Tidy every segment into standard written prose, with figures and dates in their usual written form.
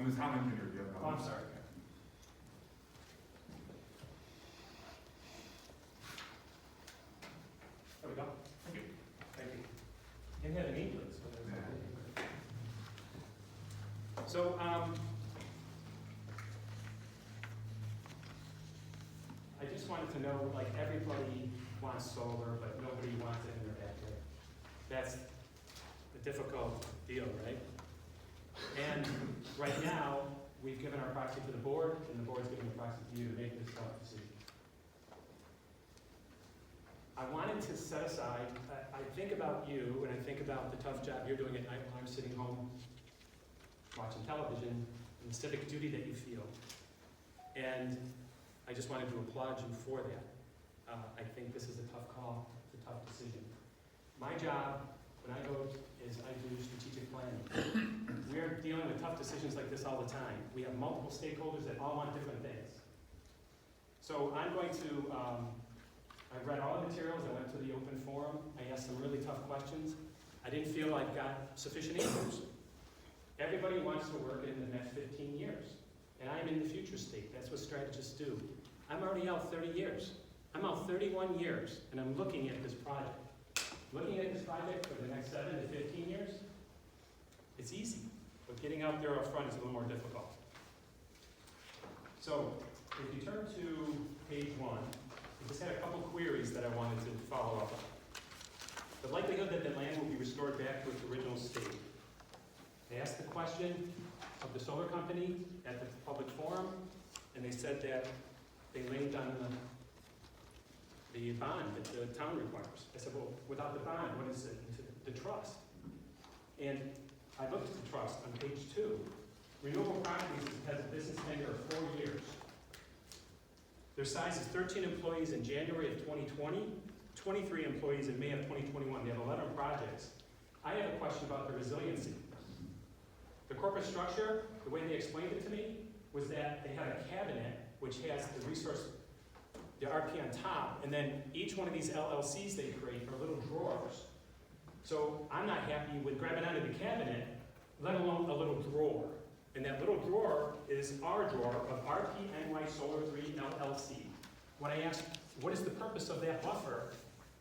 I'm the town engineer, do you have Oh, I'm sorry. There we go. Thank you. Thank you. Didn't have an English, so there's So, I just wanted to know, like, everybody wants solar, but nobody wants it in their backyard. That's a difficult deal, right? And right now, we've given our proxy to the board, and the board's giving the proxy to you to make this tough decision. I wanted to set aside, I think about you, and I think about the tough job you're doing at night while I'm sitting home watching television, and the civic duty that you feel. And I just wanted to applaud you for that. I think this is a tough call, it's a tough decision. My job, when I go, is I do strategic planning. We're dealing with tough decisions like this all the time. We have multiple stakeholders that all want different things. So I'm going to, I read all the materials, I went to the open forum, I asked some really tough questions. I didn't feel I got sufficient answers. Everybody wants to work in the next 15 years. And I'm in the future state, that's what strategists do. I'm already out 30 years. I'm out 31 years, and I'm looking at this project. Looking at this project for the next 7 to 15 years, it's easy. But getting out there up front is a little more difficult. So, if you turn to page 1, I just had a couple queries that I wanted to follow up on. The likelihood that the land will be restored back to its original state. I asked the question of the solar company at the public forum, and they said that they laid on the bond that the town requires. I said, well, without the bond, what is it? The trust. And I looked at the trust on page 2. Renewable Properties has a business tenure of 4 years. Their size is 13 employees in January of 2020, 23 employees in May of 2021. They have 11 projects. I have a question about the resiliency. The corporate structure, the way they explained it to me, was that they had a cabinet which has the resource, the RP on top, and then each one of these LLCs they create are little drawers. So I'm not happy with grabbing out of the cabinet, let alone a little drawer. And that little drawer is our drawer of RPNY Solar 3 LLC. When I asked, what is the purpose of that buffer?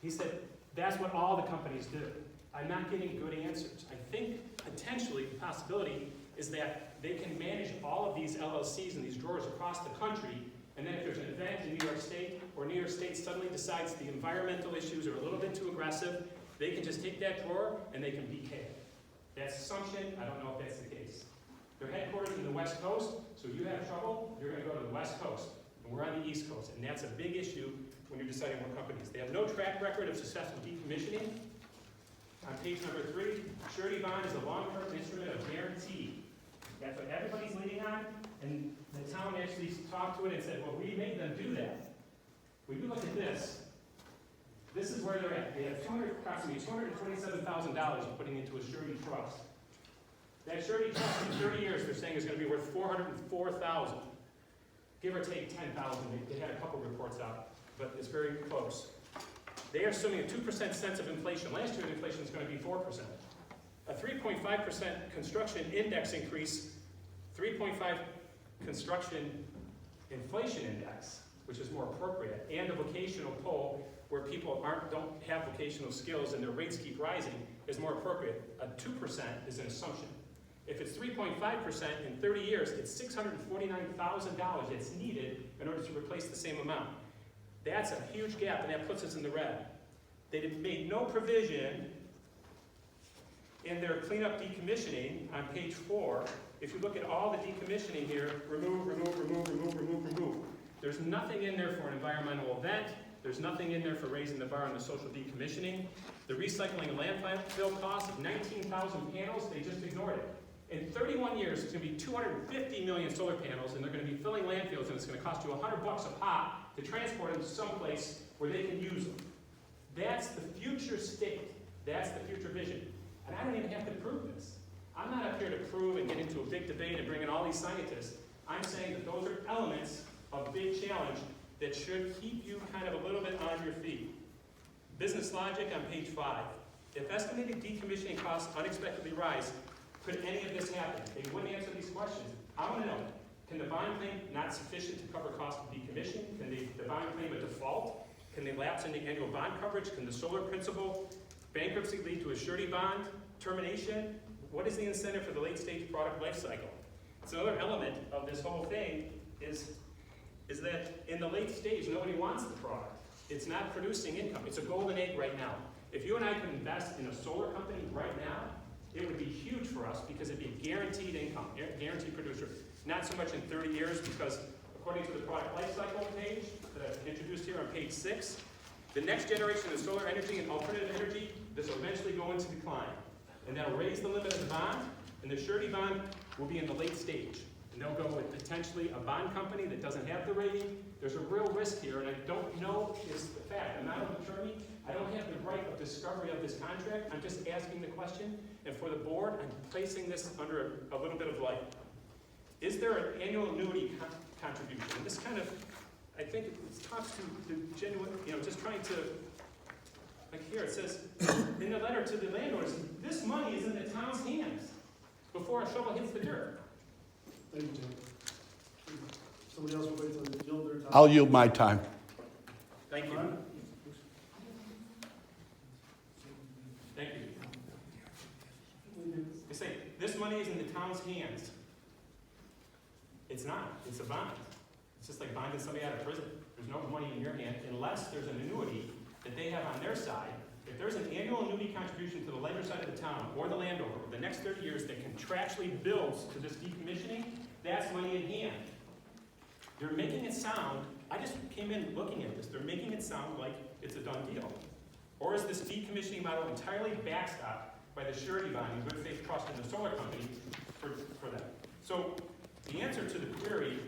He said, that's what all the companies do. I'm not getting good answers. I think potentially the possibility is that they can manage all of these LLCs and these drawers across the country, and then if there's an event in New York State, or New York State suddenly decides the environmental issues are a little bit too aggressive, they can just take that drawer and they can BK it. That's assumption, I don't know if that's the case. They're headquartered in the West Coast, so if you have trouble, you're gonna go to the West Coast, and we're on the East Coast, and that's a big issue when you're deciding what companies. They have no track record of successful decommissioning. On page number 3, surety bond is a long-term instrument of guarantee. That's what everybody's leaning on, and the town actually talked to it and said, well, we made them do that. When you look at this, this is where they're at. They have approximately $227,000 putting into a surety trust. That surety trust in 30 years, they're saying is going to be worth $404,000. Give or take 10,000. They had a couple reports out, but it's very close. They are assuming a 2% sense of inflation. Last year, the inflation is going to be 4%. A 3.5% construction index increase, 3.5 construction inflation index, which is more appropriate, and a vocational poll where people don't have vocational skills and their rates keep rising is more appropriate. A 2% is an assumption. If it's 3.5% in 30 years, it's $649,000 that's needed in order to replace the same amount. That's a huge gap, and that puts us in the red. They made no provision in their cleanup decommissioning on page 4. If you look at all the decommissioning here, remove. There's nothing in there for an environmental event. There's nothing in there for raising the bar on the social decommissioning. The recycling and landfill cost of 19,000 panels, they just ignored it. In 31 years, it's going to be 250 million solar panels, and they're going to be filling landfills, and it's going to cost you $100 a pop to transport them to someplace where they can use them. That's the future state. That's the future vision. And I don't even have to prove this. I'm not up here to prove and get into a big debate and bring in all these scientists. I'm saying that those are elements of big challenge that should keep you kind of a little bit on your feet. Business logic on page 5. If estimated decommissioning costs unexpectedly rise, could any of this happen? They wouldn't answer these questions. I want to know, can the bond claim not sufficient to cover cost of decommissioning? Can the bond claim a default? Can they lapse into annual bond coverage? Can the solar principal bankruptcy lead to a surety bond termination? What is the incentive for the late stage product life cycle? So another element of this whole thing is that in the late stage, nobody wants the product. It's not producing income. It's a golden egg right now. If you and I could invest in a solar company right now, it would be huge for us because it'd be guaranteed income, guaranteed producer. Not so much in 30 years because according to the product life cycle page that I've introduced here on page 6, the next generation of solar energy and alternative energy, this will eventually go into decline. And that'll raise the limit of the bond, and the surety bond will be in the late stage. And they'll go with potentially a bond company that doesn't have the rating. There's a real risk here, and I don't know is the fact. I'm not an attorney. I don't have the right of discovery of this contract. I'm just asking the question. And for the board, I'm placing this under a little bit of light. Is there an annual annuity contribution? And this kind of, I think it talks to the genuine, just trying to, like here, it says, in the letter to the landowners, this money is in the town's hands before a shovel hits the dirt. Thank you, Jim. Somebody else will wait till they yield their time. I'll yield my time. Thank you. Thank you. They say, this money is in the town's hands. It's not. It's a bond. It's just like bonding somebody out of prison. There's no money in your hand unless there's an annuity that they have on their side. If there's an annual annuity contribution to the lender side of the town or the landowner over the next 30 years that contractually builds to this decommissioning, that's money in hand. They're making it sound, I just came in looking at this, they're making it sound like it's a done deal. Or is this decommissioning model entirely backstopped by the surety bond and good faith trust in the solar company for them? So the answer to the query,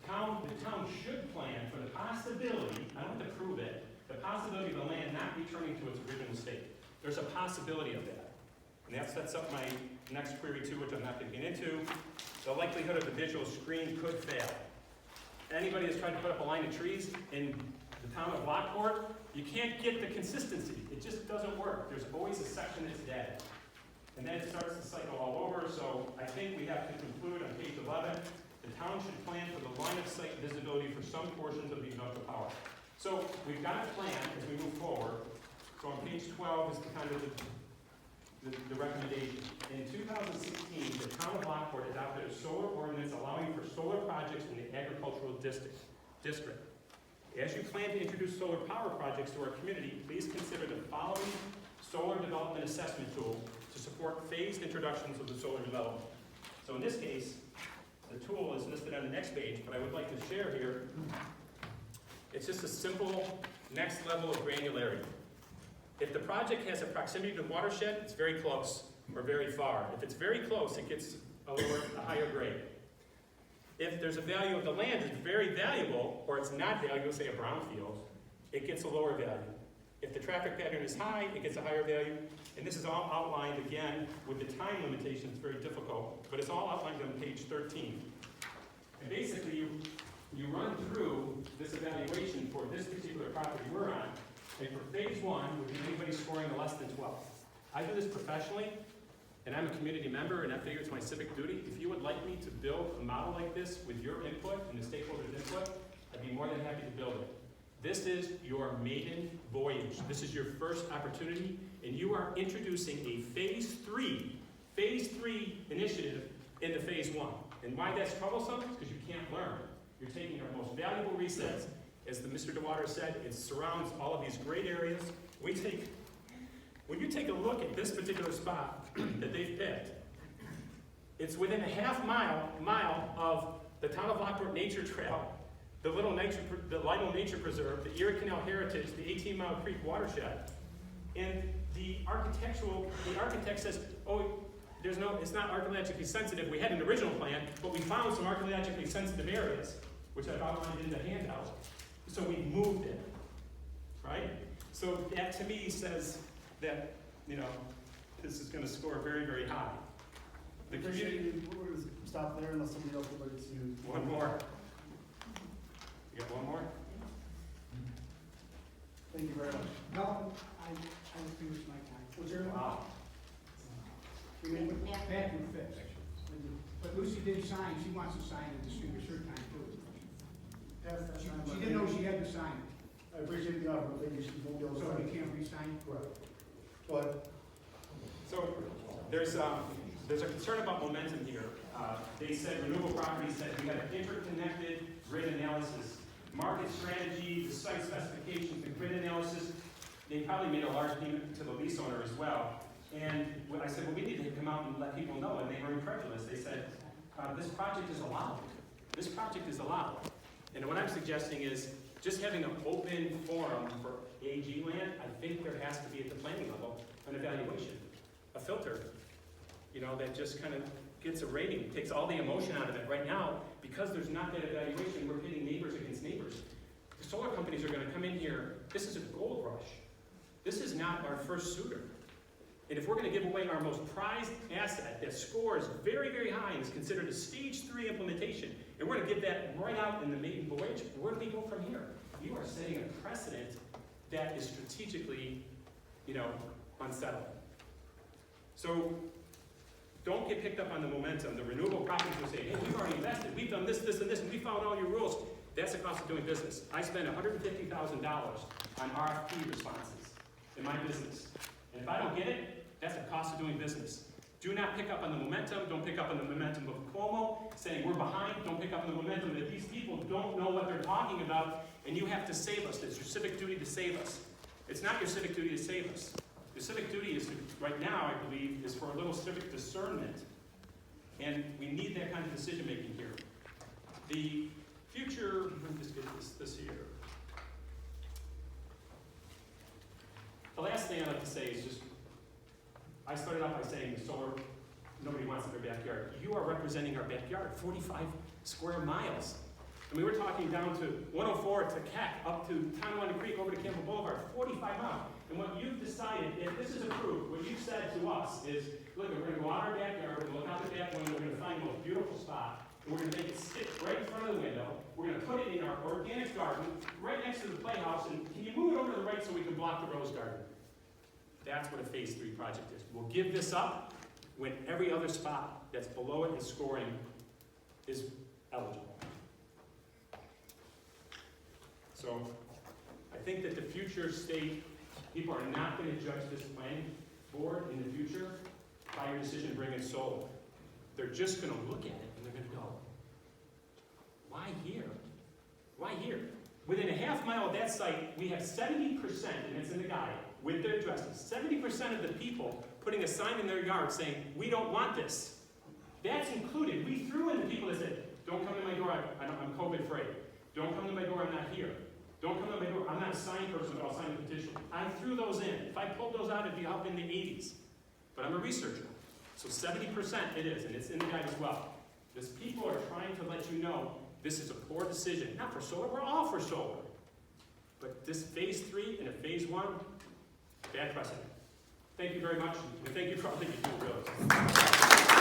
the town should plan for the possibility, I don't have to prove it, the possibility of the land not returning to its original state. There's a possibility of that. And that sets up my next query too, which I'm not going to get into. The likelihood of the visual screen could fail. Anybody that's tried to put up a line of trees in the town of Lockport, you can't get the consistency. It just doesn't work. There's always a section that's dead. And then it starts the cycle all over, so I think we have to conclude on page 11, the town should plan for the line of sight visibility for some portions of the industrial power. So we've got a plan as we move forward. So on page 12 is kind of the recommendation. In 2016, the town of Lockport adopted a solar ordinance allowing for solar projects in the agricultural district. As you plan to introduce solar power projects to our community, please consider the following solar development assessment tool to support phased introductions of the solar development. So in this case, the tool is listed on the next page, but I would like to share here. It's just a simple next level of granularity. If the project has a proximity to the watershed, it's very close or very far. If it's very close, it gets a higher grade. If there's a value of the land that's very valuable, or it's not valuable, say a brownfield, it gets a lower value. If the traffic pattern is high, it gets a higher value. And this is all outlined again with the time limitation. It's very difficult, but it's all outlined on page 13. And basically, you run through this evaluation for this particular property we're on, and for phase 1, would be anybody scoring a less than 12. I do this professionally, and I'm a community member, and I figure it's my civic duty. If you would like me to build a model like this with your input and the stakeholders' input, I'd be more than happy to build it. This is your maiden voyage. This is your first opportunity, and you are introducing a phase 3 initiative into phase 1. And why that's troublesome is because you can't learn. You're taking our most valuable resets. As Mr. DeWater said, it surrounds all of these great areas. When you take a look at this particular spot that they've picked, it's within a half mile of the Town of Lockport Nature Trail, the Lytle Nature Preserve, the Erie Canal Heritage, the 18-Mile Creek Watershed. And the architect says, oh, it's not archaeologically sensitive. We had an original plan, but we found some archaeologically sensitive areas, which I've outlined in the handout. So we moved it, right? So that to me says that, this is going to score very, very high. The community. We're going to stop there unless somebody else would like to. One more. You got one more? Thank you very much. No, I finished my time. What's your name? Bathroom fixed. But Lucy did sign, she wants to sign and distinguish her time too. Pass that She time. didn't know she had to sign, I appreciate the offer, but maybe she won't be able to. so sign. you can't re-sign. Correct. But So there's a concern about momentum here. They said, renewable properties said we have an interconnected grid analysis, market strategy, the site specifications, the grid analysis. They probably made a large payment to the lease owner as well. And I said, well, we need to come out and let people know, and they were incredulous. They said, this project is allowed. This project is allowed. And what I'm suggesting is just having an open forum for AG land. I think there has to be at the planning level an evaluation, a filter, that just kind of gets a rating, takes all the emotion out of it. Right now, because there's not that evaluation, we're pitting neighbors against neighbors. The solar companies are going to come in here. This is a gold rush. This is not our first suitor. And if we're going to give away our most prized asset that scores very, very high and is considered a stage 3 implementation, and we're going to give that right out in the maiden voyage, where do we go from here? You are setting a precedent that is strategically, unsettling. So don't get picked up on the momentum. The renewable properties will say, hey, we've already invested, we've done this, this, and this, and we followed all your rules. That's the cost of doing business. I spend $150,000 on RFP responses in my business. And if I don't get it, that's the cost of doing business. Do not pick up on the momentum. Don't pick up on the momentum of Cuomo saying we're behind. Don't pick up on the momentum that these people don't know what they're talking about, and you have to save us. It's your civic duty to save us. It's not your civic duty to save us. Your civic duty is, right now, I believe, is for a little civic discernment. And we need that kind of decision making here. The future, let me just get this here. The last thing I'd like to say is just, I started off by saying solar, nobody wants it in their backyard. You are representing our backyard, 45 square miles. I mean, we're talking down to 104 to Keck, up to Tonawanda Creek, over to Campbell Boulevard, 45 miles. And what you've decided, if this is approved, what you've said to us is, look, we're going to go out our backyard, we're going to look out the back window, we're going to find the most beautiful spot, and we're going to make it sit right in front of the window. We're going to put it in our organic garden, right next to the playhouse, and can you move it over to the right so we can block the rose garden? That's what a phase 3 project is. We'll give this up when every other spot that's below it in scoring is eligible. So I think that the future state, people are not going to judge this planning board in the future by your decision to bring in solar. They're just going to look at it and they're going to go, why here? Why here? Within a half mile of that site, we have 70%, and it's in the guide, with their addresses, 70% of the people putting a sign in their yard saying, we don't want this. That's included. We threw in the people that said, don't come to my door, I'm COVID free. Don't come to my door, I'm not here. Don't come to my door, I'm not a sign person, but I'll sign a petition. I threw those in. If I pulled those out, it'd be up in the 80s. But I'm a researcher. So 70% it is, and it's in the guide as well. Because people are trying to let you know this is a poor decision. Not for solar, we're all for solar. But this phase 3 and a phase 1, bad precedent. Thank you very much, and thank you for all that you do, really.